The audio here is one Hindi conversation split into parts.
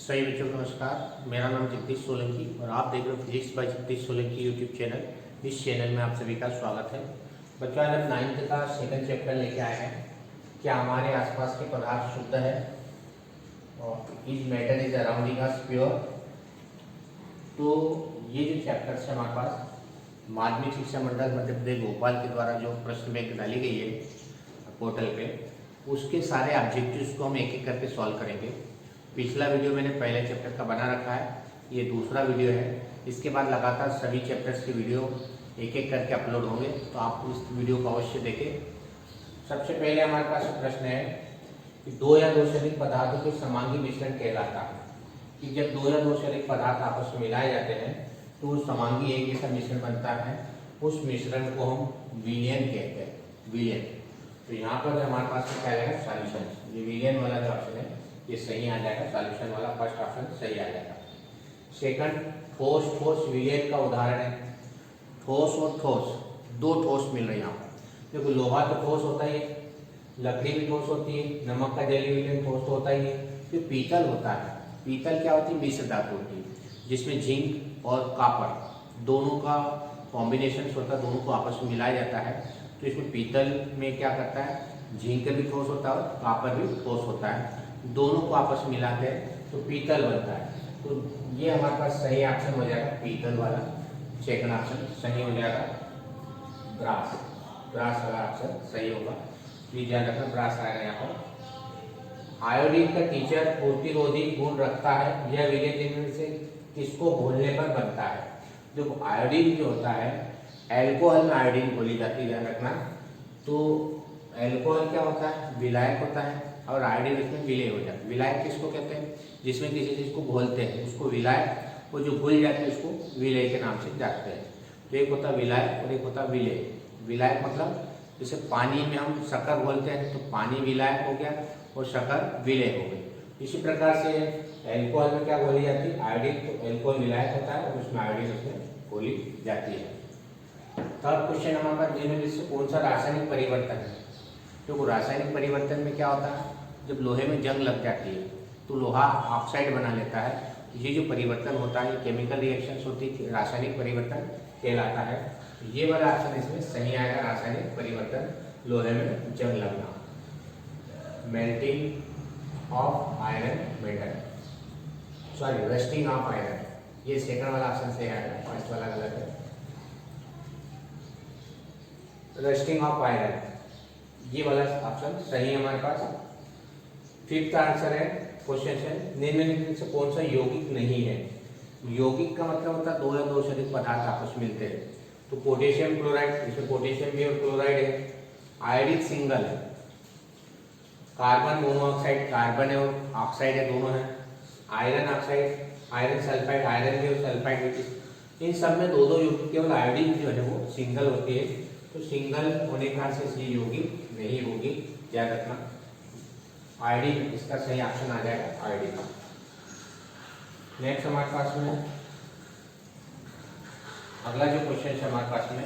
सही बच्चों को नमस्कार। मेरा नाम जगदीश सोलंकी और आप देख रहे हो physics bye Jagdish Solanki YouTube channel. इस चैनल में आप सभी का स्वागत है। बच्चों, आज हम 9th का सेकंड चैप्टर लेके आए हैं। क्या हमारे आसपास के पदार्थ शुद्ध है और is matter is अराउंडिंग us pure. तो ये जो चैप्टर्स है हमारे पास माध्यमिक शिक्षा मंडल मध्य प्रदेश भोपाल के द्वारा जो प्रश्न बैंक डाली गई है पोर्टल पे, उसके सारे ऑब्जेक्टिव्स को हम एक एक करके सॉल्व करेंगे। पिछला वीडियो मैंने पहले चैप्टर का बना रखा है, ये दूसरा वीडियो है। इसके बाद लगातार सभी चैप्टर्स के वीडियो एक एक करके अपलोड होंगे, तो आप इस वीडियो को अवश्य देखें। सबसे पहले हमारे पास प्रश्न है कि दो या दो से अधिक पदार्थों के समांगी मिश्रण कहलाता है। कि जब दो या दो से अधिक पदार्थ आपस में मिलाए जाते हैं तो वो समांगी एक जैसा मिश्रण बनता है। उस मिश्रण को हम विलयन कहते हैं, विलयन। तो यहाँ पर हमारे पास क्या आएगा, सॉल्यूशन। ये विलयन वाला जो ऑप्शन है ये सही आ जाएगा, सॉल्यूशन वाला फर्स्ट ऑप्शन सही आ जाएगा। सेकंड, ठोस ठोस विलयन का उदाहरण है। ठोस और ठोस, दो ठोस मिल रहे हैं यहाँ पर। देखो, लोहा तो ठोस होता ही है, लकड़ी भी ठोस होती है, नमक का जली विलयन ठोस तो होता ही है। जो पीतल होता है, पीतल क्या होती है, मिश्र धातु होती है, जिसमें जिंक और कॉपर दोनों का कॉम्बिनेशन होता है, दोनों को आपस में मिलाया जाता है। तो इसमें पीतल में क्या करता है, जिंक भी ठोस होता है और कॉपर भी ठोस होता है, दोनों को आपस में मिलाते हैं तो पीतल बनता है। तो ये हमारे पास सही ऑप्शन हो जाएगा, पीतल वाला। सेकंड ऑप्शन सही हो जाएगा, ब्रास। ब्रास वाला ऑप्शन सही होगा। प्लीज ध्यान रखना, ब्रास आएगा यहाँ पर। आयोडीन का टीचर प्रतिरोधी गुण रखता है, यह विलयन जिनमें से किसको घोलने पर बनता है। जो आयोडीन जो होता है, एल्कोहल में आयोडीन घोली जाती है, ध्यान रखना। तो एल्कोहल क्या होता है, विलायक होता है, और आयोडीन इसमें विलय हो जाता है। विलायक किसको कहते हैं, जिसमें किसी चीज को घोलते हैं उसको विलायक, वो जो घुल जाते हैं उसको विलय के नाम से जानते हैं। तो एक होता है विलायक और एक होता है विलय। विलायक मतलब जैसे पानी में हम शक्कर घोलते हैं तो पानी विलायक हो गया और शक्कर विलय हो गई। इसी प्रकार से एल्कोहल में क्या घोली जाती है, आयोडीन। तो एल्कोहल विलायक होता है और उसमें आयोडीन उसमें घोली जाती है। थर्ड क्वेश्चन हमारे पास, जिनमें से कौन सा रासायनिक परिवर्तन है। तो रासायनिक परिवर्तन में क्या होता है, जब लोहे में जंग लग जाती है तो लोहा ऑक्साइड बना लेता है। ये जो परिवर्तन होता है, ये केमिकल रिएक्शंस होती है, रासायनिक परिवर्तन कहलाता है। ये वाला ऑप्शन इसमें सही आएगा, रासायनिक परिवर्तन, लोहे में जंग लगना। Melting of iron metal, sorry rusting of iron, ये सेकंड वाला ऑप्शन सही आएगा, फर्स्ट वाला गलत है। रस्टिंग ऑफ आयरन, ये वाला ऑप्शन सही है हमारे पास। फिफ्थ आंसर है क्वेश्चन है, निम्नलिखित से कौन सा यौगिक नहीं है। यौगिक का मतलब होता है दो या दो से अधिक पदार्थ आपस में मिलते हैं। तो पोटेशियम क्लोराइड, इसमें पोटेशियम भी और क्लोराइड है। आयोडिक सिंगल है। कार्बन मोनोऑक्साइड, कार्बन है और ऑक्साइड है, दोनों है। Iron oxide, iron sulphide, iron भी और सल्फाइड भी। इन सब में दो दो यौगिक, केवल आयोडीन जो है वो सिंगल होती है। तो सिंगल होने का से ये यौगिक नहीं होगी, याद रखना। आयोडीन इसका सही ऑप्शन आ जाएगा, आयोडीन। नेक्स्ट हमारे पास में अगला जो क्वेश्चन है हमारे पास में,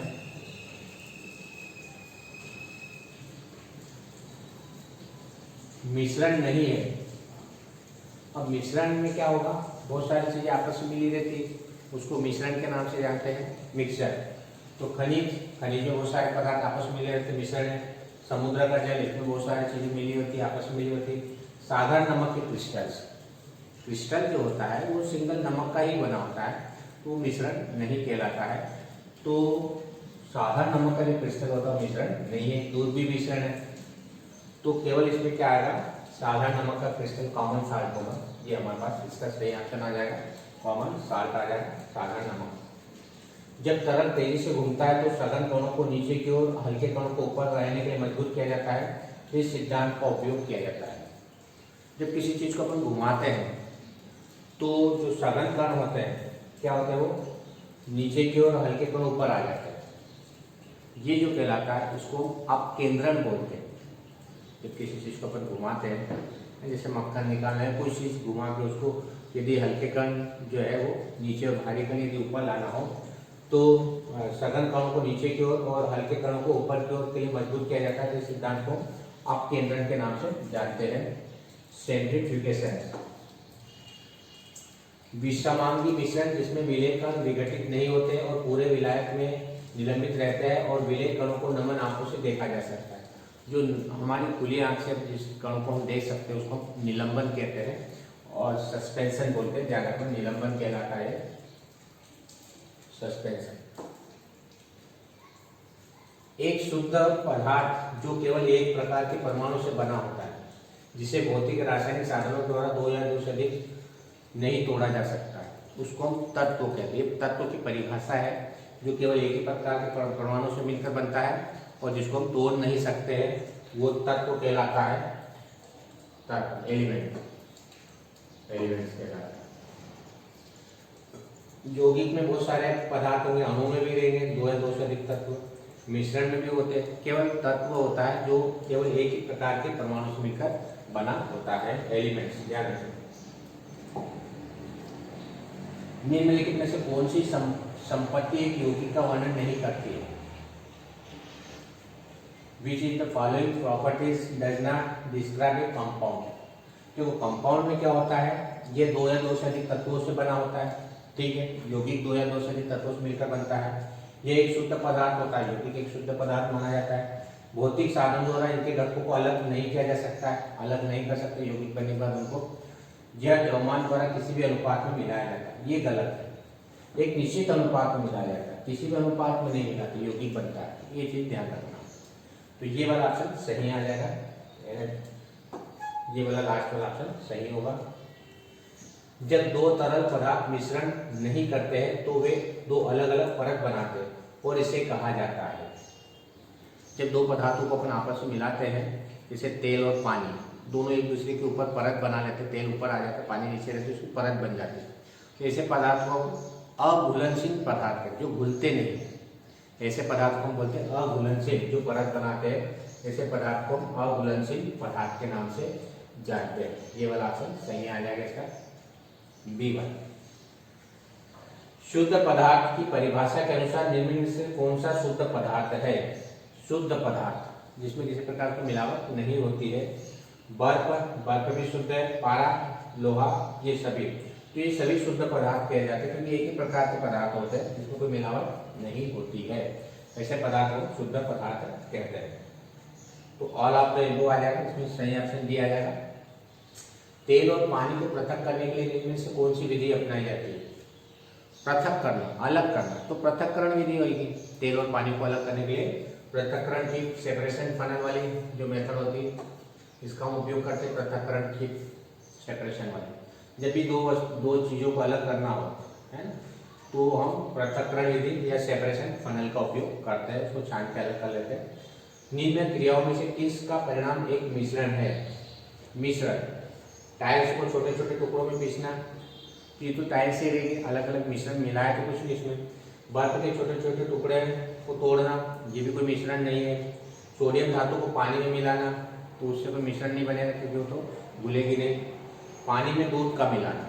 मिश्रण नहीं है। अब मिश्रण में क्या होगा, बहुत सारी चीजें आपस में मिली रहती है, उसको मिश्रण के नाम से जानते हैं, मिक्सचर। तो खनिज, खनिज में बहुत सारे पदार्थ आपस में मिले रहते हैं, मिश्रण है। समुद्र का जल, इसमें बहुत सारी चीजें मिली होती है, आपस में मिली होती है। साधारण नमक के क्रिस्टल्स, क्रिस्टल जो होता है वो सिंगल नमक का ही बना होता है, तो मिश्रण नहीं कहलाता है। तो साधारण नमक का जो क्रिस्टल होता है मिश्रण नहीं है। दूध भी मिश्रण है, तो केवल इसमें क्या आएगा, साधारण नमक का क्रिस्टल कॉमन साल्ट होगा। ये हमारे पास इसका सही ऑप्शन आ जाएगा, कॉमन साल्ट आ जाएगा, साधारण नमक। जब तरल तेजी से घूमता है तो सघन कणों को नीचे की ओर, हल्के कणों को ऊपर रहने के लिए मजबूर किया जाता है। इस सिद्धांत का उपयोग किया जाता है। जब किसी चीज को अपन घुमाते हैं तो जो सघन कण होते हैं क्या होते हैं, वो नीचे की ओर, हल्के कण ऊपर आ जाते हैं। ये जो कहलाता है इसको आप केंद्रण बोलते हैं। जब किसी चीज को अपन घुमाते हैं, जैसे मक्खन निकालना है, कोई चीज घुमा के उसको यदि हल्के कण जो है वो नीचे और भारी कण यदि ऊपर लाना हो तो सघन कणों को नीचे की ओर और हल्के कणों को ऊपर की ओर के लिए मजबूत किया जाता है। इस सिद्धांत को आप केंद्रण के नाम से जानते हैं, सेंट्रीफ्यूगेशन। विषमांगी मिश्रण जिसमें विलेय कण विघटित नहीं होते और पूरे विलायक में निलंबित रहते हैं और विलेय कणों को नमन आंखों से देखा जा सकता है। जो हमारी खुली आंख से जिस कणों को हम देख सकते हैं उसको हम निलंबन कहते हैं और सस्पेंशन बोलते हैं। ध्यान रखना, निलंबन कहलाता है सस्पेंशन। एक शुद्ध पदार्थ जो केवल एक प्रकार के परमाणु से बना होता है, जिसे भौतिक रासायनिक साधनों द्वारा दो या दो से अधिक नहीं तोड़ा जा सकता है, उसको हम तत्व कहते हैं। तत्व की परिभाषा है जो केवल एक ही प्रकार के परमाणु से मिलकर बनता है और जिसको हम तोड़ नहीं सकते हैं, वो तत्व कहलाता है तत्व, एलिमेंट, एलिमेंट्स कहलाता है। यौगिक में बहुत सारे पदार्थ होंगे, अणु में भी रहेंगे दो या दो से अधिक तत्व, मिश्रण में भी होते हैं। केवल तत्व होता है जो केवल एक ही प्रकार के परमाणु से मिलकर बना होता है, एलिमेंट्स। ध्यान रखें। निम्नलिखित में से कौन सी संपत्ति एक यौगिक का वर्णन नहीं करती है? Which is the following properties does not describe a compound? देखो कंपाउंड में क्या होता है, ये दो या दो से अधिक तत्वों से बना होता है, ठीक है। यौगिक दो या दो से अधिक तत्वों से मिलकर बनता है। ये एक शुद्ध पदार्थ होता है, यौगिक एक शुद्ध पदार्थ माना जाता है। भौतिक साधन द्वारा इनके घटकों को अलग नहीं किया जा सकता है, अलग नहीं कर सकते यौगिक बनने के बाद उनको। यह द्रव्यमान द्वारा किसी भी अनुपात में मिलाया जाता है, ये गलत है। एक निश्चित अनुपात में मिलाया जाता है, किसी भी अनुपात में नहीं मिलाते यौगिक बनता है, ये चीज ध्यान रखना। तो ये वाला ऑप्शन सही आ जाएगा, ये वाला लास्ट वाला ऑप्शन सही होगा। जब दो तरल पदार्थ मिश्रण नहीं करते हैं तो वे दो अलग अलग परत बनाते हैं और इसे कहा जाता है। जब दो पदार्थों को अपन आपस में मिलाते हैं, जैसे तेल और पानी, दोनों एक दूसरे के ऊपर परत बना लेते हैं, तेल ऊपर आ जाता है, पानी नीचे रहते, उसकी परत बन जाती है। तो ऐसे पदार्थ को अघुलनशील पदार्थ है, जो घुलते नहीं, ऐसे पदार्थ को हम बोलते हैं अघुलनशील। जो परत बनाते हैं ऐसे पदार्थ को हम अघुलनशील पदार्थ के नाम से जानते हैं। ये वाला ऑप्शन सही आ जाएगा इसका, B1। शुद्ध पदार्थ की परिभाषा के अनुसार निम्न में से कौन सा शुद्ध पदार्थ है? शुद्ध पदार्थ जिसमें किसी प्रकार की मिलावट नहीं होती है। बर्फ भी शुद्ध है, पारा, लोहा, ये सभी, तो ये सभी शुद्ध पदार्थ कहे जाते हैं क्योंकि एक ही प्रकार के पदार्थ होते हैं जिसमें कोई मिलावट नहीं होती है। ऐसे पदार्थ को शुद्ध पदार्थ कहते हैं। तो ऑल ऑफ द एबव आ जाएगा, इसमें सही ऑप्शन डी आ जाएगा। तेल और पानी को पृथक करने के लिए इनमें से कौन सी विधि अपनाई जाती है? पृथक करना, अलग करना, तो पृथक्करण विधि होगी। तेल और पानी को अलग करने के लिए पृथक्करण की सेपरेशन फनल वाली जो मेथड होती है, इसका हम उपयोग करते हैं, पृथक्करण की सेपरेशन वाली। जब भी दो चीजों को अलग करना हो, है ना, तो हम पृथक्करण विधि या सेपरेशन फनल का उपयोग करते हैं, उसको छान के अलग कर लेते हैं। निम्न क्रियाओं में से किसका परिणाम एक मिश्रण है? मिश्रण, टाइल्स को छोटे छोटे टुकड़ों में पीसना, ये तो टाइल्स से रहेगी, अलग अलग मिश्रण मिलाया तो कुछ नहीं इसमें। बर्फ के छोटे छोटे टुकड़े को तोड़ना, ये भी कोई मिश्रण नहीं है। सोडियम धातु को पानी में मिलाना, तो उससे कोई मिश्रण नहीं बनेगा क्योंकि वो तो घुलेगी नहीं। पानी में दूध का मिलाना,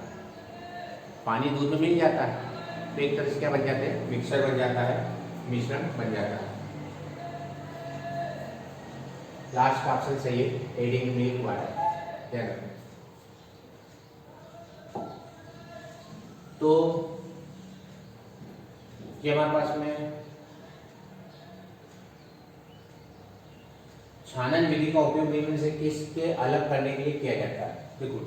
पानी दूध में मिल जाता है तो एक तरह से क्या बन जाते हैं, मिक्सर बन जाता है, मिश्रण बन जाता है। लास्ट का ऑप्शन सही है, एडिंग मिल्क वाटर, ध्यान रखना। तो ये हमारे पास में छानन विधि का उपयोग इनमें से किसके अलग करने के लिए किया जाता है? देखो,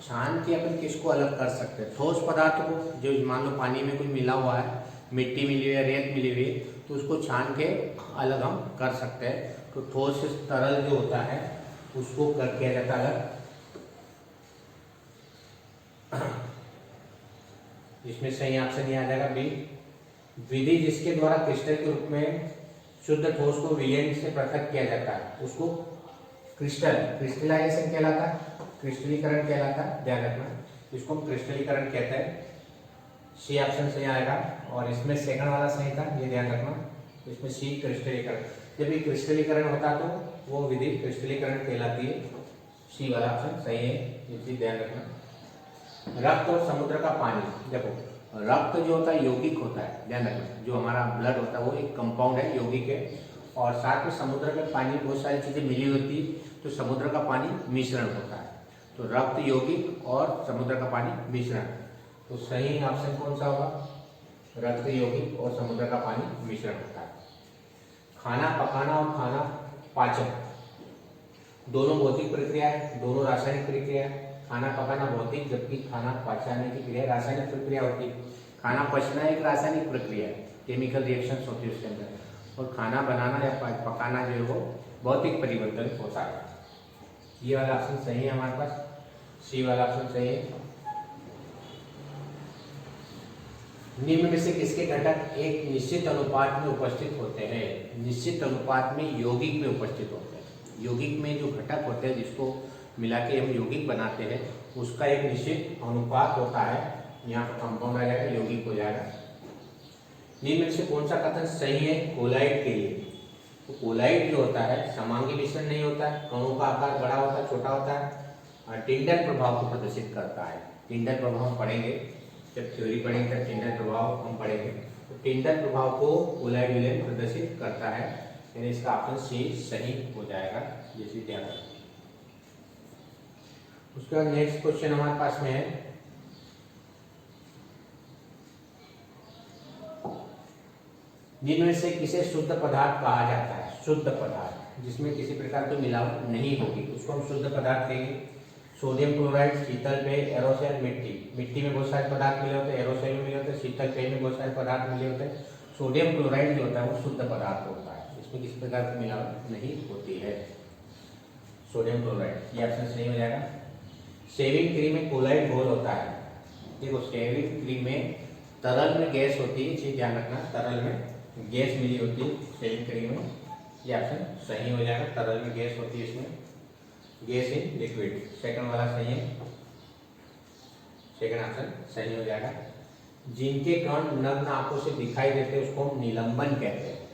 छान के अपन किसको अलग कर सकते हैं? ठोस पदार्थ को, जो मान लो पानी में कुछ मिला हुआ है, मिट्टी मिली हुई है, रेत मिली हुई है, तो उसको छान के अलग हम कर सकते हैं। तो ठोस तरल जो होता है उसको कर किया जाता है अलग। इसमें सही ऑप्शन ये आ जाएगा बी। विधि जिसके द्वारा क्रिस्टल के रूप में शुद्ध ठोस को विलयन से पृथक किया जाता है उसको क्रिस्टलाइजेशन कहलाता है, क्रिस्टलीकरण कहलाता है, ध्यान रखना, इसको हम क्रिस्टलीकरण कहते हैं। सी ऑप्शन सही आएगा और इसमें सेकंड वाला सही था, ये ध्यान रखना, इसमें सी क्रिस्टलीकरण। जब ये क्रिस्टलीकरण होता है तो वो विधि क्रिस्टलीकरण कहलाती है। सी वाला ऑप्शन सही है, ये चीज ध्यान रखना। रक्त और समुद्र का पानी, देखो रक्त जो होता है यौगिक होता है, ध्यान रखना, जो हमारा ब्लड होता है वो एक कंपाउंड है, यौगिक है, और साथ में समुद्र में पानी बहुत सारी चीजें मिली होती है, तो समुद्र का पानी मिश्रण होता है। तो रक्त यौगिक और समुद्र का पानी मिश्रण। तो सही ऑप्शन कौन सा होगा? रक्त यौगिक और समुद्र का पानी मिश्रण होता है। खाना पकाना और खाना पाचन दोनों भौतिक प्रक्रिया है, दोनों रासायनिक प्रक्रिया है। खाना पकाना भौतिक, जबकि खाना पचाने की क्रिया रासायनिक प्रक्रिया होती है। खाना पचना एक रासायनिक प्रक्रिया है, केमिकल रिएक्शंस होती है उसके अंदर, और खाना बनाना या पकाना जो है वो भौतिक परिवर्तन होता है। ये वाला ऑप्शन सही है हमारे पास, सी वाला ऑप्शन सही है। निम्न में से किसके घटक एक निश्चित अनुपात में उपस्थित होते हैं? निश्चित अनुपात में यौगिक में उपस्थित होते हैं। यौगिक में जो घटक होते हैं जिसको मिला के हम यौगिक बनाते हैं, उसका एक निश्चित अनुपात होता है। यहाँ पर कंपाउंड आ जाएगा, यौगिक हो जाएगा। निम्न में से कौन सा कथन सही है कोलाइड के लिए? तो कोलाइड जो होता है समांगी मिश्रण नहीं होता है, कणों का आकार बड़ा होता है, छोटा होता है, और टिंडल प्रभाव को प्रदर्शित करता है। टिंडल प्रभाव हम पढ़ेंगे, जब थ्योरी पढ़ेंगे तब टिंडल प्रभाव हम पढ़ेंगे। तो टिंडल प्रभाव को कोलाइड विलयन प्रदर्शित करता है, यानी इसका ऑप्शन सी सही हो जाएगा। ये चीज ध्यान रखें। उसके बाद नेक्स्ट क्वेश्चन हमारे पास में है, निम्न में से किसे शुद्ध पदार्थ कहा जाता है? शुद्ध पदार्थ जिसमें किसी प्रकार की मिलावट नहीं होगी, उसको हम शुद्ध पदार्थ कहेंगे। सोडियम क्लोराइड, शीतल पेय, एरोसोल, मिट्टी। मिट्टी में बहुत सारे पदार्थ मिले होते हैं, एरोसोल में मिले होते हैं, शीतल पेय में बहुत सारे पदार्थ मिले होते हैं। सोडियम क्लोराइड जो होता है वो शुद्ध पदार्थ होता है, इसमें किसी प्रकार की मिलावट नहीं होती है। सोडियम क्लोराइड, ये ऑप्शन सही हो जाएगा। शेविंग क्रीम में कोलाइड घोल होता है। देखो शेविंग क्रीम में तरल में गैस होती है, चीज ध्यान रखना, तरल में गैस मिली होती है शेविंग क्रीम में, ये ऑप्शन सही हो जाएगा। तरल में गैस होती है, इसमें गैस इन लिक्विड, सेकंड वाला सही है, सेकंड ऑप्शन सही हो जाएगा। जिनके कण नग्न आंखों से दिखाई देते हैं उसको हम निलंबन कहते हैं।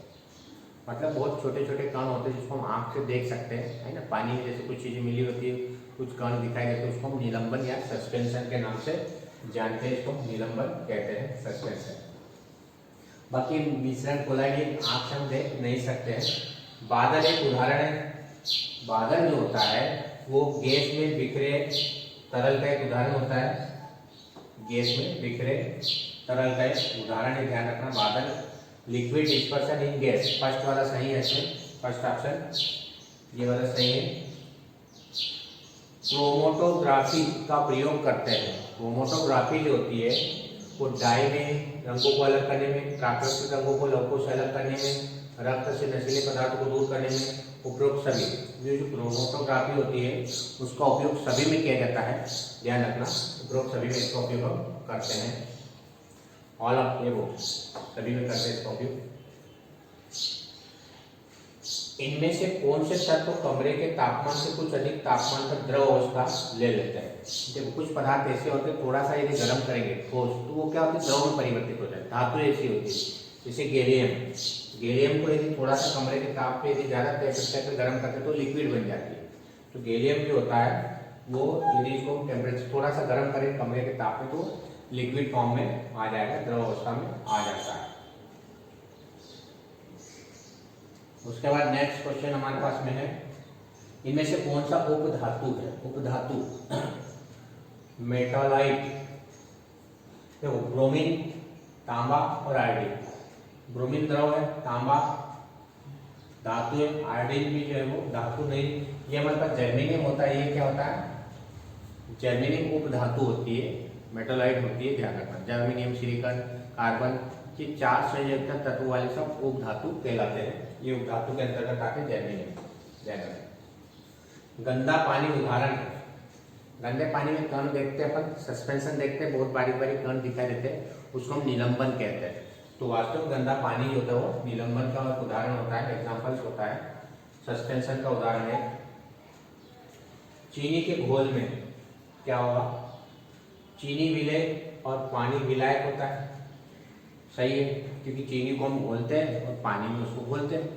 मतलब बहुत छोटे छोटे कण होते हैं जिसको हम आंख से देख सकते हैं, है ना। पानी में जैसे कुछ चीजें मिली होती है, कुछ कण दिखाई देते हैं, उसको हम निलंबन या सस्पेंशन के नाम से जानते हैं, इसको निलंबन कहते हैं, सस्पेंशन। बाकी मिश्रण कोलाइड आंख से हम देख नहीं सकते हैं। बादल एक उदाहरण है। बादल जो होता है वो गैस में बिखरे तरल का एक उदाहरण होता है, गैस में बिखरे तरल का एक उदाहरण है, ध्यान रखना। बादल लिक्विड डिस्पर्शन इन गैस, फर्स्ट वाला सही है, इसमें फर्स्ट ऑप्शन ये वाला सही है। क्रोमेटोग्राफी का प्रयोग करते हैं। क्रोमेटोग्राफी जो होती है वो डाई में रंगों को अलग करने में, प्राकृतिक रंगों को लवकों से अलग करने में, रक्त से नशीले पदार्थों को दूर करने में उपयोग सभी, जो क्रोमेटोग्राफी होती है उसका उपयोग सभी में किया जाता है, ध्यान रखना। उपयोग सभी में इसका उपयोग हम करते हैं, ऑल ऑफ वो सभी में करते हैं इसका उपयोग। इनमें से कौन से तत्व कमरे के तापमान से कुछ अधिक तापमान तक द्रव अवस्था ले लेते हैं? देखो कुछ पदार्थ ऐसे होते हैं थोड़ा सा यदि गर्म करेंगे ठोस तो वो क्या होते हैं, द्रव में परिवर्तित हो जाते हैं। धातु ऐसी होती है जैसे गैलियम, गैलियम को यदि थोड़ा सा कमरे के ताप पे यदि ज्यादा टेम्परेचर पे गर्म करते हैं तो लिक्विड बन जाती है। तो गैलियम जो होता है वो यदि इसको टेम्परेचर थोड़ा सा गर्म करें कमरे के ताप पे तो लिक्विड फॉर्म में आ जाएगा, द्रव अवस्था में आ जाता है। उसके बाद नेक्स्ट क्वेश्चन हमारे पास में है, इनमें से कौन सा उपधातु है? उपधातु मेटालाइट, देखो ब्रोमीन, तांबा और आयोडीन। ब्रोमीन द्रव है, तांबा धातु है, आयोडीन भी जो है वो धातु नहीं। ये हमारे पास जर्मेनियम होता है, ये क्या होता है? जर्मेनियम उपधातु होती है, मेटालाइट होती है, ध्यान रखना। जर्मेनियम, सिलिकॉन, कार्बन की 4 संयुक्त तत्व वाले सब उपधातु कहलाते हैं, ये उपधातु के अंतर्गत आते हैं जर्मेनियम। गंदा पानी उदाहरण है। गंदे पानी में कण देखते हैं अपन, सस्पेंशन देखते हैं, बहुत बारीक बारीक कण दिखाई देते हैं, उसको हम निलंबन कहते हैं। तो वास्तव में गंदा पानी जो होता है वो निलंबन का उदाहरण होता है, एग्जाम्पल्स होता है, सस्पेंशन का उदाहरण है। चीनी के घोल में क्या होगा? चीनी विलय और पानी विलायक होता है, सही है, क्योंकि चीनी को हम घोलते हैं और पानी में उसको घोलते हैं।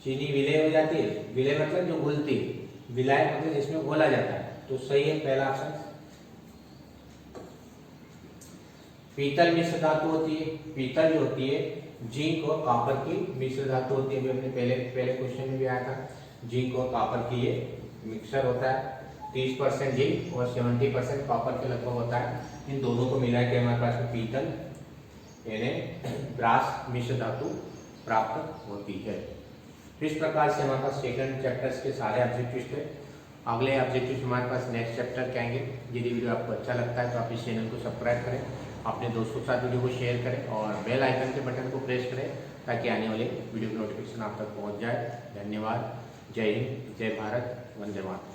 चीनी विलय हो जाती है, विलय मतलब जो घुलती है, विलायक मतलब जिसमें घोला जाता है, तो सही है पहला ऑप्शन। पीतल मिश्र धातु होती है, पीतल जो होती है जिंक और कॉपर की मिश्र धातु होती है, अभी अपने पहले क्वेश्चन में भी आया था, जिंक और कॉपर की ये मिक्सर होता है। 30% जिंक और 70% कॉपर के लगभग होता है। इन दोनों को मिला के हमारे पास पीतल यानी ब्रास मिश्र धातु प्राप्त होती है। तो इस प्रकार से हमारे पास सेकंड चैप्टर्स के सारे ऑब्जेक्टिव्स थे। अगले ऑब्जेक्टिव्स हमारे पास नेक्स्ट चैप्टर के आएंगे। यदि वीडियो आपको अच्छा लगता है तो आप इस चैनल को सब्सक्राइब करें, अपने दोस्तों के साथ वीडियो को शेयर करें और बेल आइकन के बटन को प्रेस करें ताकि आने वाले वीडियो की नोटिफिकेशन आप तक पहुंच जाए। धन्यवाद। जय हिंद, जय भारत, वंदे मातरम।